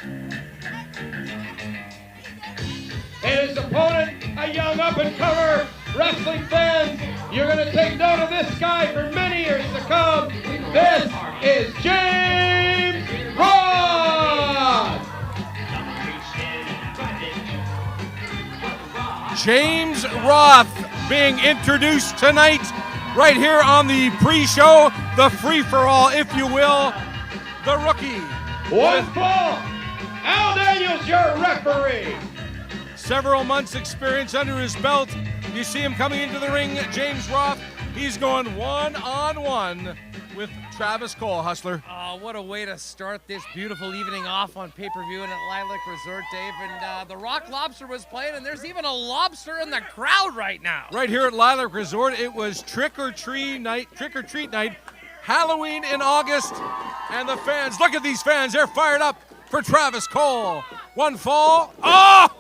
And his opponent, a young up-and-comer. Wrestling fans, you're going to take note of this guy for many years to come. This is James Roth! James Roth being introduced tonight right here on the pre-show, the free-for-all, if you will, the rookie. One fall, Al Daniels, your referee. Several months experience under his belt. You see him coming into the ring, James Roth. He's going one-on-one with Travis Cole, Hustler. Oh, what a way to start this beautiful evening off on pay-per-view and at Lilac Resort, Dave. And the Rock Lobster was playing, and there's even a lobster in the crowd right now. Right here at Lilac Resort, it was trick-or-treat night, Halloween in August. And the fans, look at these fans, they're fired up for Travis Cole. One fall. Oh!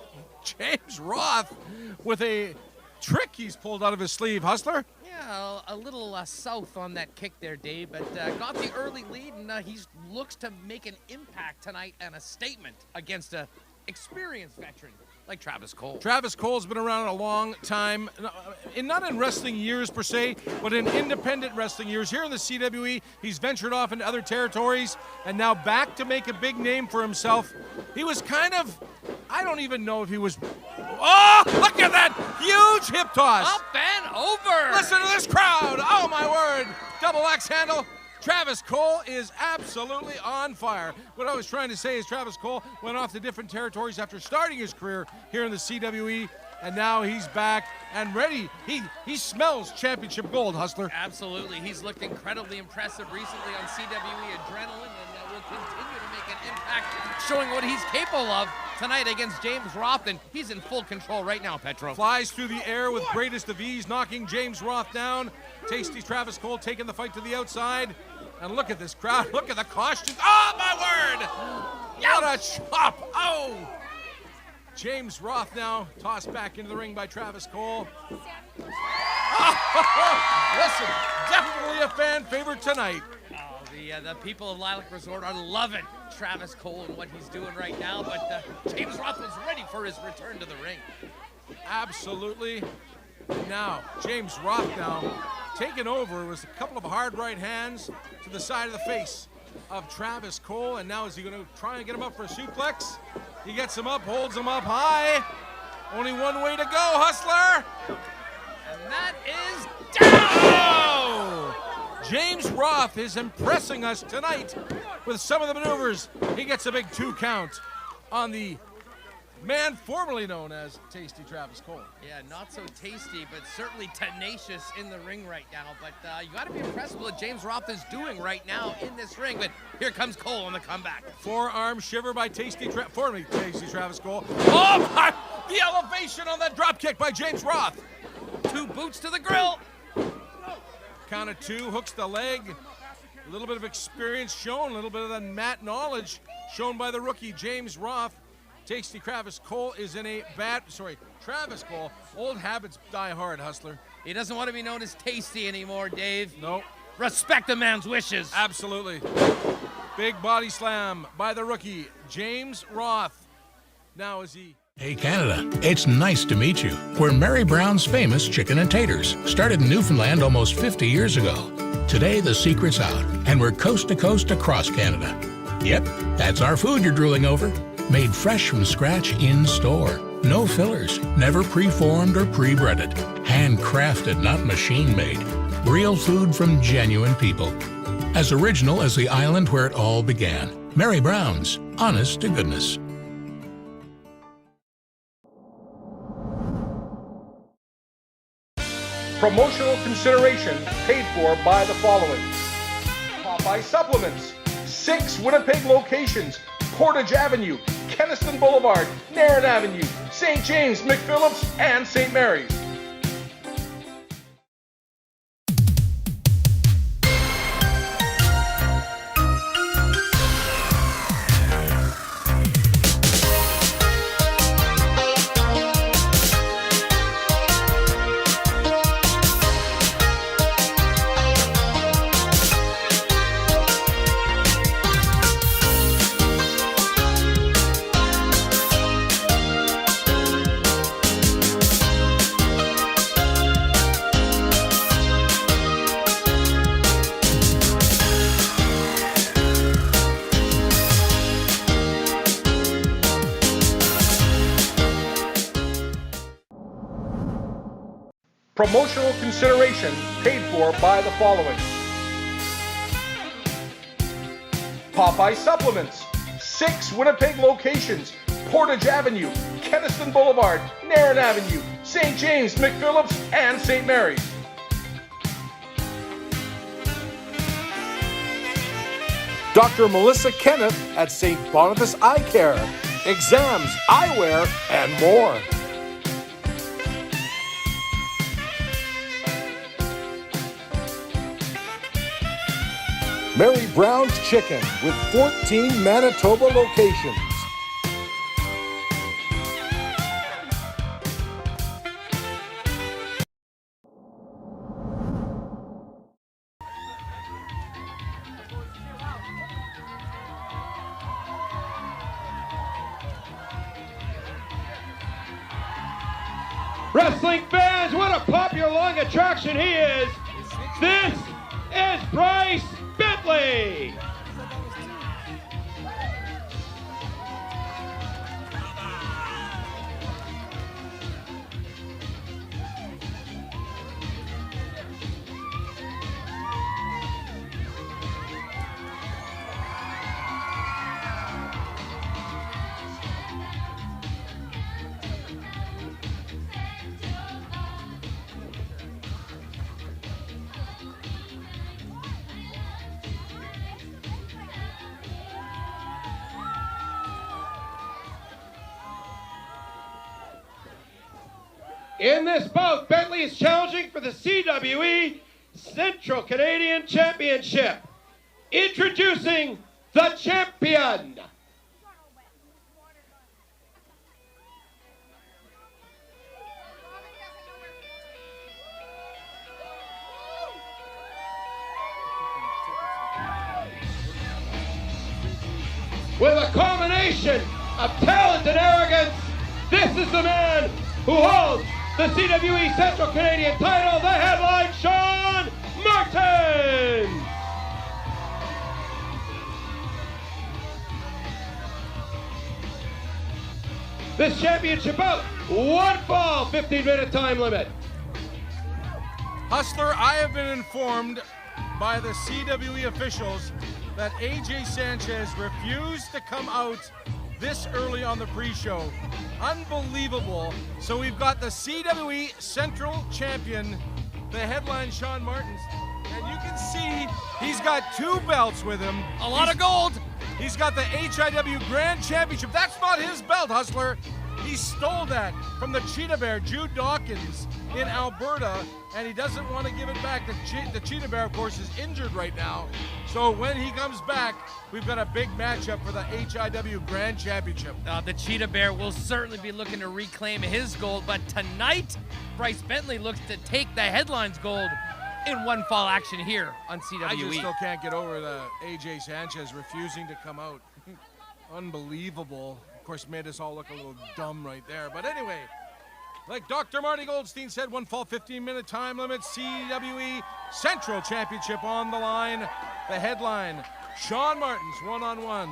James Roth with a trick he's pulled out of his sleeve, Hustler. Yeah, a little south on that kick there, Dave, but got the early lead, and he looks to make an impact tonight and a statement against an experienced veteran like Travis Cole. Travis Cole's been around a long time, not in wrestling years per se, but in independent wrestling years. Here in the CWE, he's ventured off into other territories, and now back to make a big name for himself. He was kind of, I don't even know if he was, oh, look at that huge hip toss. Up and over. Listen to this crowd. Oh, my word. Double axe handle. Travis Cole is absolutely on fire. What I was trying to say is Travis Cole went off to different territories after starting his career here in the CWE, and now he's back and ready. He smells championship gold, Hustler. Absolutely. He's looked incredibly impressive recently on CWE Adrenaline, and will continue to make an impact, showing what he's capable of tonight against James Roth, and he's in full control right now, Petro. Flies through the air with greatest of ease, knocking James Roth down. Tasty Travis Cole taking the fight to the outside. And look at this crowd. Look at the costumes. Oh, my word! What a chop! Oh! James Roth now tossed back into the ring by Travis Cole. Oh, listen, definitely a fan favorite tonight. Oh, the people of Lilac Resort are loving Travis Cole and what he's doing right now, but James Roth was ready for his return to the ring. Absolutely. Now, James Roth now taken over. It was a couple of hard right hands to the side of the face of Travis Cole, and now is he going to try and get him up for a suplex? He gets him up, holds him up high. Only one way to go, Hustler. And that is down! Oh! James Roth is impressing us tonight with some of the maneuvers. He gets a big 2 count on the man formerly known as Tasty Travis Cole. Yeah, not so tasty, but certainly tenacious in the ring right now. But you got to be impressed with what James Roth is doing right now in this ring. But here comes Cole on the comeback. Forearm shiver by formerly Tasty Travis Cole. Oh my! The elevation on that drop kick by James Roth. 2 boots to the grill. Count of 2, hooks the leg. A little bit of experience shown, a little bit of the mat knowledge shown by the rookie James Roth. Tasty Travis Cole is in a Travis Cole, old habits die hard, Hustler. He doesn't want to be known as Tasty anymore, Dave. No. Respect a man's wishes. Absolutely. Big body slam by the rookie, James Roth. Now is he... Hey Canada, it's nice to meet you. We're Mary Brown's famous chicken and taters, started in Newfoundland almost 50 years ago. Today the secret's out, and we're coast to coast across Canada. Yep, that's our food you're drooling over. Made fresh from scratch in store. No fillers, never pre-formed or pre-breaded. Handcrafted, not machine-made. Real food from genuine people. As original as the island where it all began. Mary Brown's, honest to goodness. Promotional consideration paid for by the following: Popeye Supplements, 6 Winnipeg locations: Portage Avenue, Kenniston Boulevard, Narran Avenue, St. James, McPhillips, and St. Mary's. Promotional consideration paid for by the following: Popeye Supplements, 6 Winnipeg locations, Portage Avenue, Keniston Boulevard, Nairn Avenue, St. James, McPhillips, and St. Mary's. Dr. Melissa Kenneth at St. Boniface Eye Care, exams, eyewear, and more. Mary Brown's Chicken with 14 Manitoba locations. Wrestling fans, what a popular long attraction he is. This is Bryce Bentley. In this bout, Bentley is challenging for the CWE Central Canadian Championship. Introducing the champion. With a combination of talent and arrogance, this is the man who holds the CWE Central Canadian title, the headline, Sean Martin. This championship bout, 1 fall, 15-minute time limit. Hustler, I have been informed by the CWE officials that AJ Sanchez refused to come out this early on the pre-show. Unbelievable. So we've got the CWE Central Champion, the headline Sean Martins, and you can see he's got 2 belts with him. A lot of gold. He's got the HIW Grand Championship. That's not his belt, Hustler. He stole that from the Cheetah Bear, Jude Dawkins, in Alberta, and he doesn't want to give it back. The Cheetah Bear, of course, is injured right now. So when he comes back, we've got a big matchup for the HIW Grand Championship. The Cheetah Bear will certainly be looking to reclaim his gold, but tonight, Bryce Bentley looks to take the headlines gold in 1 fall action here on CWE. I just still can't get over the AJ Sanchez refusing to come out. Unbelievable. Of course, made us all look a little dumb right there. But anyway, like Dr. Marty Goldstein said, 1 fall, 15-minute time limit, CWE Central Championship on the line. The headline, Sean Martins one-on-one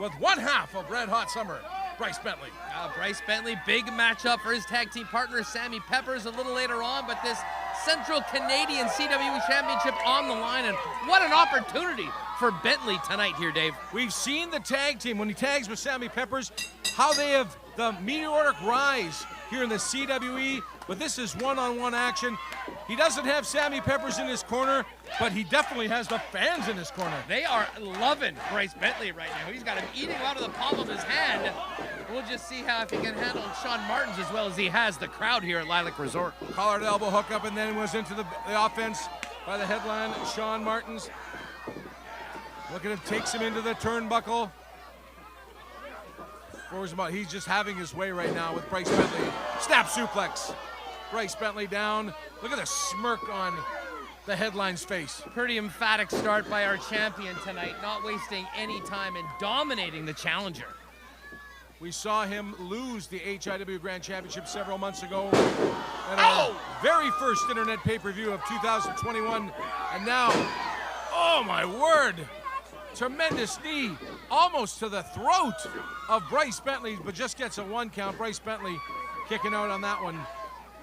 with 1/2 of Red Hot Summer, Bryce Bentley. Bryce Bentley, big matchup for his tag team partner, Sammy Peppers, a little later on, but this Central Canadian CWE Championship on the line, and what an opportunity for Bentley tonight here, Dave. We've seen the tag team, when he tags with Sammy Peppers, how they have the meteoric rise here in the CWE, but this is one-on-one action. He doesn't have Sammy Peppers in his corner, but he definitely has the fans in his corner. They are loving Bryce Bentley right now. He's got him eating out of the palm of his hand. We'll just see how if he can handle Sean Martins as well as he has the crowd here at Lilac Resort. Collared elbow hook up and then was into the offense by the headline, Sean Martins. Look at him, takes him into the turnbuckle. He's just having his way right now with Bryce Bentley. Snap suplex. Bryce Bentley down. Look at the smirk on the headline's face. Pretty emphatic start by our champion tonight, not wasting any time and dominating the challenger. We saw him lose the HIW Grand Championship several months ago at our very first internet pay-per-view of 2021. And now, oh my word, tremendous knee almost to the throat of Bryce Bentley, but just gets a 1 count. Bryce Bentley kicking out on that one.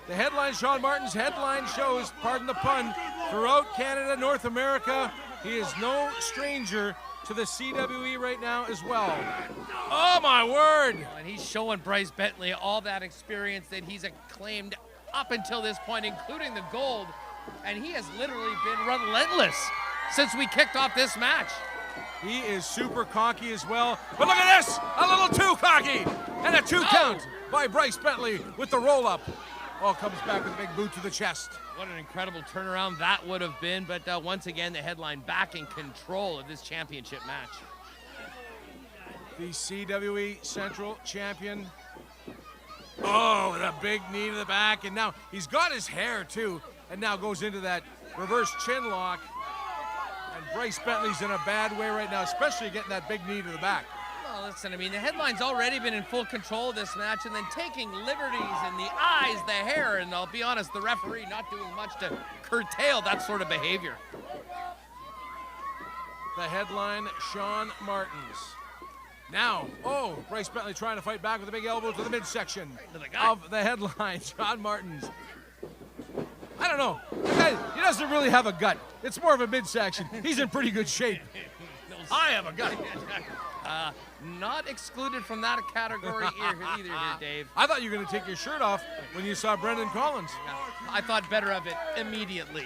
The headline Sean Martin's headline shows, pardon the pun, throughout Canada, North America. He is no stranger to the CWE right now as well. Oh my word! And he's showing Bryce Bentley all that experience that he's acclaimed up until this point, including the gold. And he has literally been relentless since we kicked off this match. He is super cocky as well. But look at this! A little too cocky! And a 2 count by Bryce Bentley with the roll-up. Oh, comes back with a big boot to the chest. What an incredible turnaround that would have been. But once again, the headline back in control of this championship match. The CWE Central Champion. Oh, with a big knee to the back. And now he's got his hair, too. And now goes into that reverse chin lock. And Bryce Bentley's in a bad way right now, especially getting that big knee to the back. Well, listen, I mean, the headline's already been in full control of this match, and then taking liberties in the eyes, the hair, and I'll be honest, the referee not doing much to curtail that sort of behavior. The headline, Sean Martins. Now, Bryce Bentley trying to fight back with a big elbow to the midsection of the headline, Sean Martins. I don't know. The guy, he doesn't really have a gut. It's more of a midsection. He's in pretty good shape. I have a gut. Not excluded from that category either here, Dave. I thought you were going to take your shirt off when you saw Brendan Collins. I thought better of it immediately.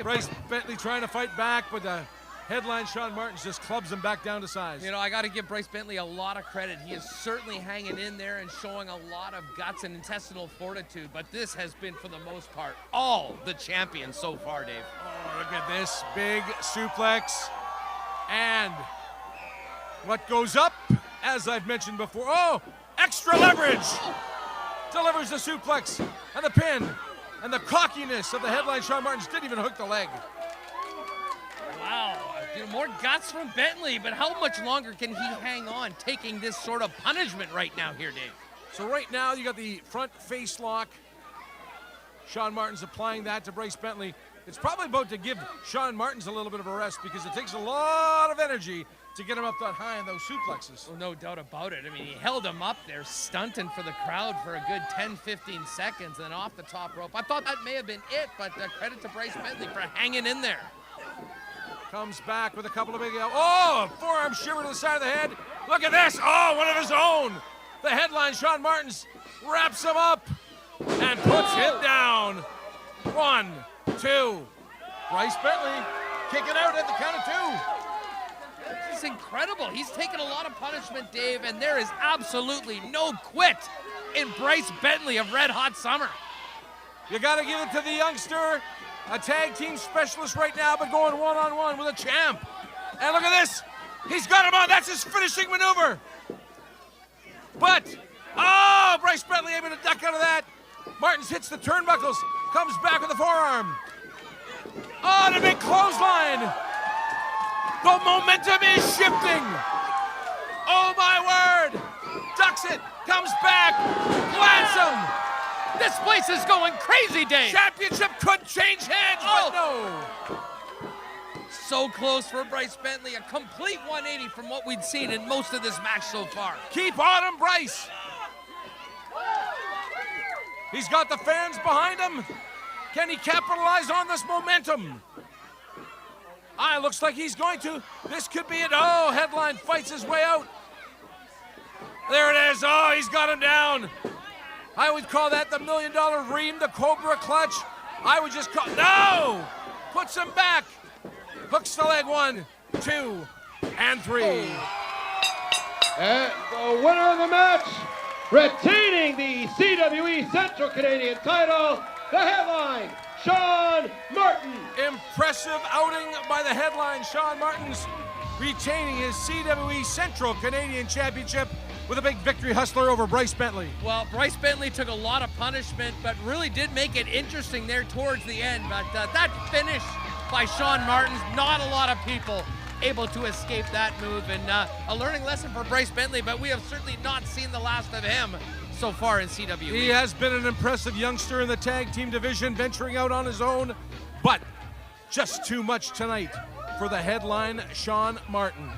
Bryce Bentley trying to fight back, but the headline Sean Martins just clubs him back down to size. You know, I got to give Bryce Bentley a lot of credit. He is certainly hanging in there and showing a lot of guts and intestinal fortitude, but this has been, for the most part, all the champions so far, Dave. Oh, look at this big suplex. And what goes up, as I've mentioned before, extra leverage. Delivers the suplex and the pin. And the cockiness of the headline Sean Martins didn't even hook the leg. Wow, more guts from Bentley, but how much longer can he hang on taking this sort of punishment right now here, Dave? So right now you got the front face lock. Sean Martins applying that to Bryce Bentley. It's probably about to give Sean Martins a little bit of a rest because it takes a lot of energy to get him up that high in those suplexes. Well, no doubt about it. I mean, he held him up there, stunting for the crowd for a good 10-15 seconds, and then off the top rope. I thought that may have been it, but credit to Bryce Bentley for hanging in there. Comes back with a couple of big forearm shiver to the side of the head. Look at this. One of his own. The headline, Sean Martins, wraps him up and puts him down. 1, 2. Bryce Bentley kicking out at the count of 2. This is incredible. He's taken a lot of punishment, Dave, and there is absolutely no quit in Bryce Bentley of Red Hot Summer. You got to give it to the youngster, a tag team specialist right now, but going one-on-one with a champ. And look at this. He's got him on. That's his finishing maneuver. But, Bryce Bentley able to duck out of that. Martins hits the turnbuckles, comes back with the forearm. The big clothesline. The momentum is shifting. Oh my word. Ducks it, comes back, plants him. This place is going crazy, Dave. Championship could change hands, but no. So close for Bryce Bentley. A complete 180 from what we'd seen in most of this match so far. Keep on him, Bryce. He's got the fans behind him. Can he capitalize on this momentum? Looks like he's going to. This could be it. Headline fights his way out. There it is. He's got him down. I would call that the $1 million ream, the Cobra clutch. I would just call, no! Puts him back. Hooks the leg, 1, 2, and 3. And the winner of the match, retaining the CWE Central Canadian title, the headline, Sean Martin. Impressive outing by the headline, Sean Martins, retaining his CWE Central Canadian Championship with a big victory hustler over Bryce Bentley. Well, Bryce Bentley took a lot of punishment, but really did make it interesting there towards the end. But that finish by Sean Martins, not a lot of people able to escape that move, and a learning lesson for Bryce Bentley, but we have certainly not seen the last of him so far in CWE. He has been an impressive youngster in the tag team division, venturing out on his own, but just too much tonight for the headline, Sean Martin.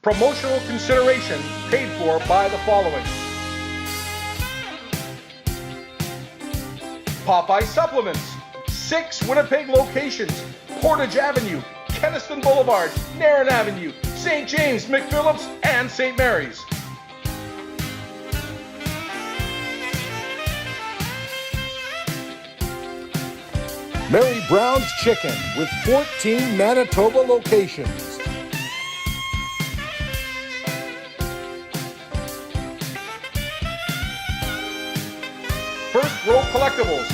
Promotional consideration paid for by the following: Popeye Supplements, 6 Winnipeg locations: Portage Avenue, Keniston Boulevard, Nairn Avenue, St. James, McPhillips, and St. Mary's. Mary Brown's Chicken with 14 Manitoba locations. First Row Collectibles,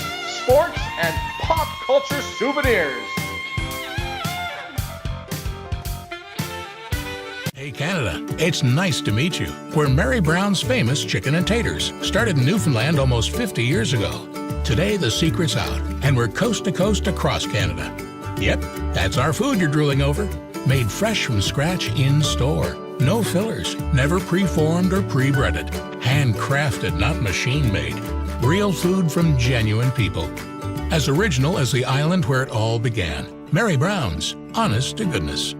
sports and pop culture souvenirs. Hey Canada, it's nice to meet you. We're Mary Brown's famous chicken and taters, started in Newfoundland almost 50 years ago. Today the secret's out, and we're coast to coast across Canada. Yep, that's our food you're drooling over. Made fresh from scratch in store. No fillers, never pre-formed or pre-breaded. Handcrafted, not machine-made. Real food from genuine people. As original as the island where it all began. Mary Brown's, honest to goodness.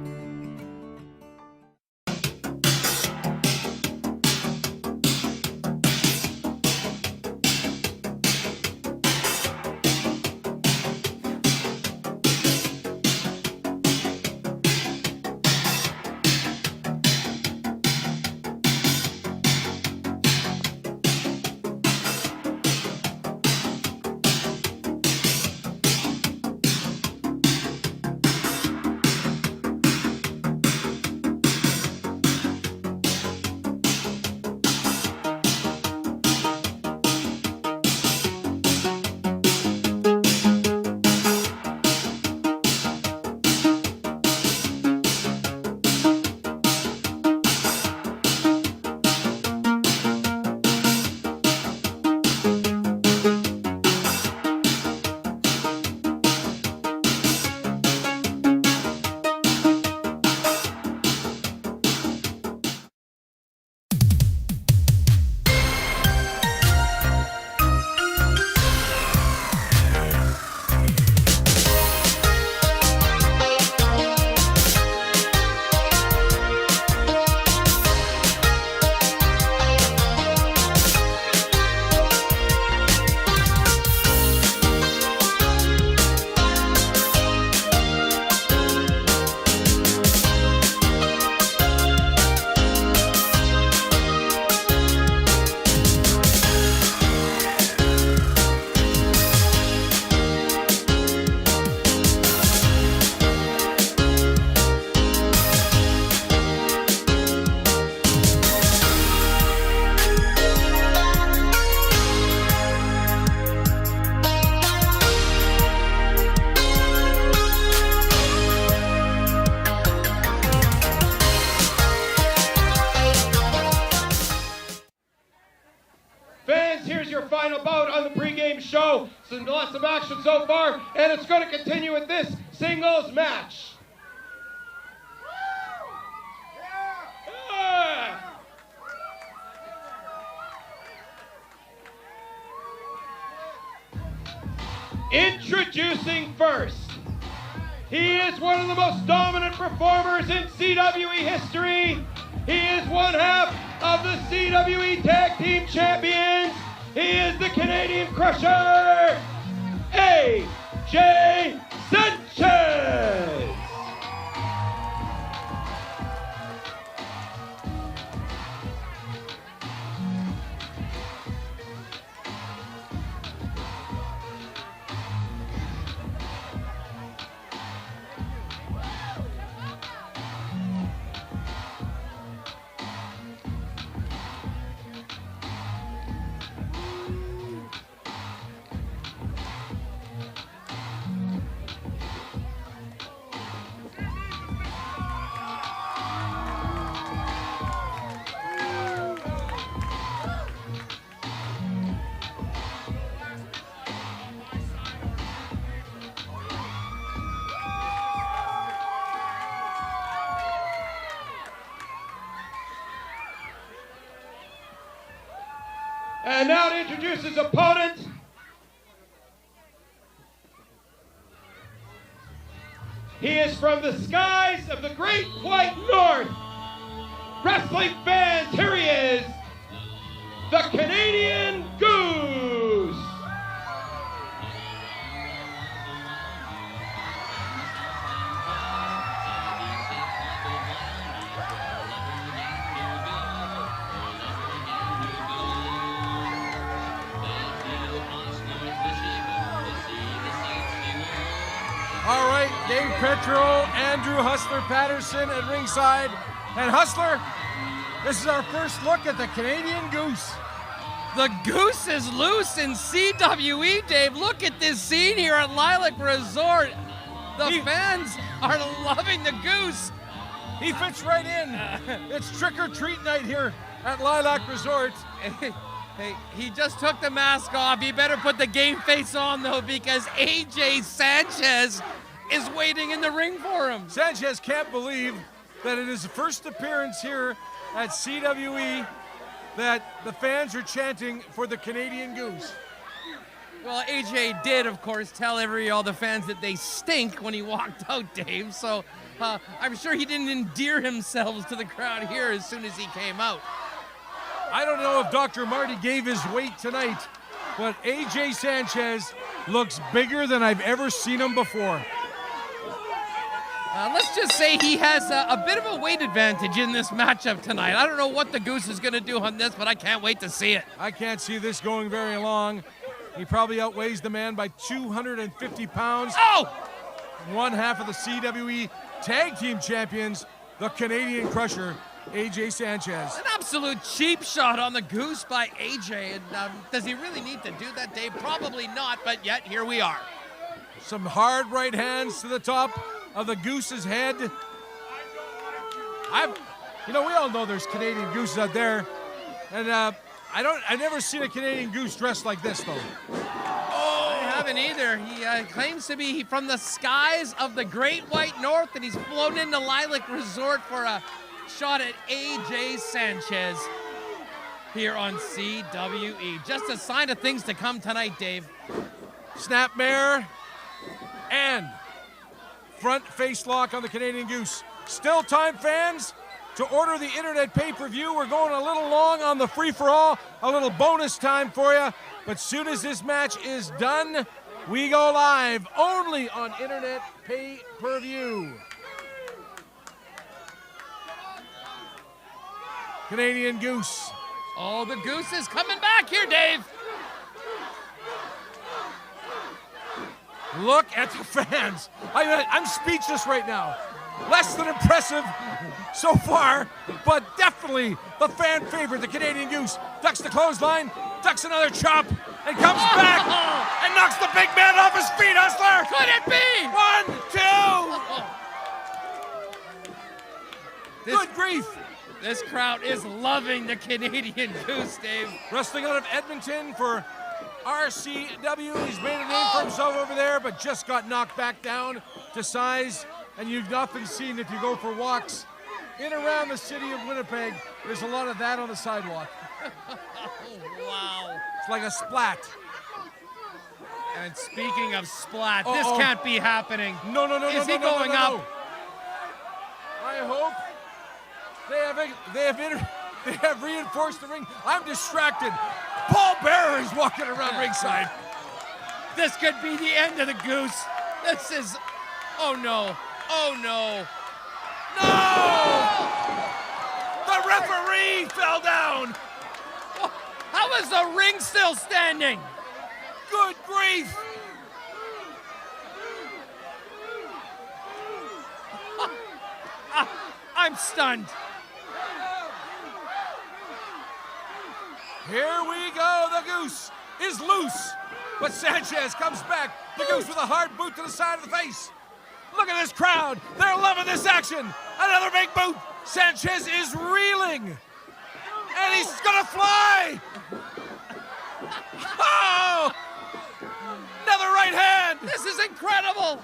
Final bout on the pregame show. Lots of action so far, and it's going to continue with this singles match. Introducing first, he is one of the most dominant performers in CWE history. He is one half of the CWE Tag Team Champions. He is the Canadian Crusher, AJ Sanchez. And now to introduce his opponent. He is from the skies of the Great White North. wrestling fans, here he is, the Canadian Goose. All right, Dave Petro, Andrew Hustler Patterson at ringside. And Hustler, this is our first look at the Canadian Goose. The Goose is loose in CWE, Dave. Look at this scene here at Lilac Resort. The fans are loving the Goose. He fits right in. It's trick or treat night here at Lilac Resort. Hey, he just took the mask off. He better put the game face on, though, because AJ Sanchez is waiting in the ring for him. Sanchez can't believe that it is the first appearance here at CWE that the fans are chanting for the Canadian Goose. Well, AJ did, of course, tell all the fans that they stink when he walked out, Dave. So I'm sure he didn't endear himself to the crowd here as soon as he came out. I don't know if Dr. Marty gave his weight tonight, but AJ Sanchez looks bigger than I've ever seen him before. Let's just say he has a bit of a weight advantage in this matchup tonight. I don't know what the Goose is going to do on this, but I can't wait to see it. I can't see this going very long. He probably outweighs the man by 250 pounds. Oh! One half of the CWE Tag Team Champions, the Canadian Crusher, AJ Sanchez. An absolute cheap shot on the Goose by AJ. And does he really need to do that, Dave? Probably not, but yet here we are. Some hard right hands to the top of the Goose's head. We all know there's Canadian Gooses out there, and I've never seen a Canadian Goose dressed like this though. I haven't either. He claims to be from the skies of the Great White North, and he's flown into Lilac Resort for a shot at AJ Sanchez here on CWE. Just a sign of things to come tonight, Dave. Snapmare and front face lock on the Canadian Goose. Still time, fans, to order the internet pay-per-view. We're going a little long on the free-for-all, a little bonus time for you. But soon as this match is done, we go live only on internet pay-per-view. Canadian Goose. Oh, the Goose is coming back here, Dave. Look at the fans. I'm speechless right now. Less than impressive so far, but definitely the fan favorite, the Canadian Goose. Ducks the clothesline, ducks another chop, and comes back and knocks the big man off his feet, Hustler. Could it be? 1, 2. Good grief. This crowd is loving the Canadian Goose, Dave. Wrestling out of Edmonton for RCW. He's made a name for himself over there, but just got knocked back down to size. And you've often seen, if you go for walks in around the city of Winnipeg, there's a lot of that on the sidewalk. Wow. It's like a splat. And speaking of splat, this can't be happening. No. Is he going up? I hope they have reinforced the ring. I'm distracted. Paul Bearer is walking around ringside. This could be the end of the Goose. This is, oh no. No! The referee fell down. How is the ring still standing? Good grief. I'm stunned. Here we go. The Goose is loose, but Sanchez comes back. The Goose with a hard boot to the side of the face. Look at this crowd. They're loving this action. Another big boot. Sanchez is reeling. And he's going to fly. Oh! Another right hand. This is incredible.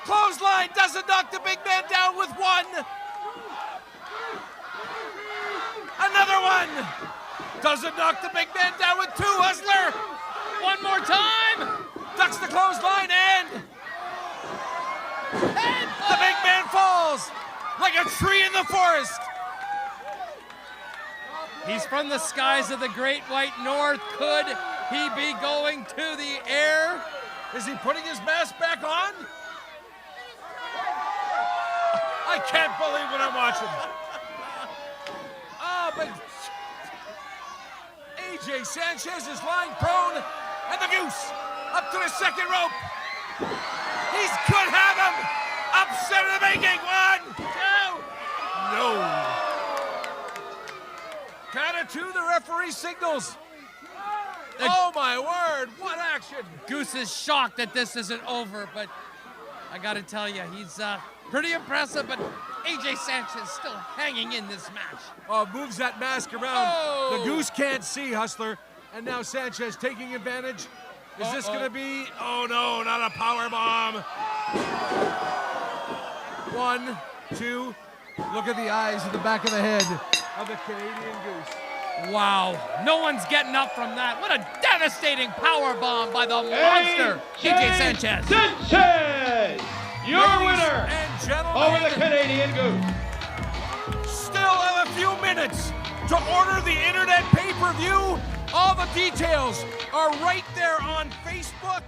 Clothesline doesn't knock the big man down with one. Another one. Doesn't knock the big man down with two, Hustler. One more time. Ducks the clothesline and the big man falls like a tree in the forest. He's from the skies of the Great White North. Could he be going to the air? Is he putting his mask back on? I can't believe what I'm watching. Oh, but AJ Sanchez is lying prone, and the Goose up to the second rope. He could have him. Upset of the making. 1, 2. No. Count of 2, the referee signals. Oh my word, what action. Goose is shocked that this isn't over, but I gotta tell you, he's pretty impressive, but AJ Sanchez still hanging in this match. Oh, moves that mask around. Oh. The Goose can't see, Hustler. And now Sanchez taking advantage. Is this gonna be, oh no, not a power bomb. 1, 2, look at the eyes at the back of the head of the Canadian Goose. Wow, no one's getting up from that. What a devastating power bomb by the monster, AJ Sanchez. Sanchez, your winner And gentlemen, over the Canadian Goose. still have a few minutes to order the internet pay-per-view. All the details are right there on Facebook.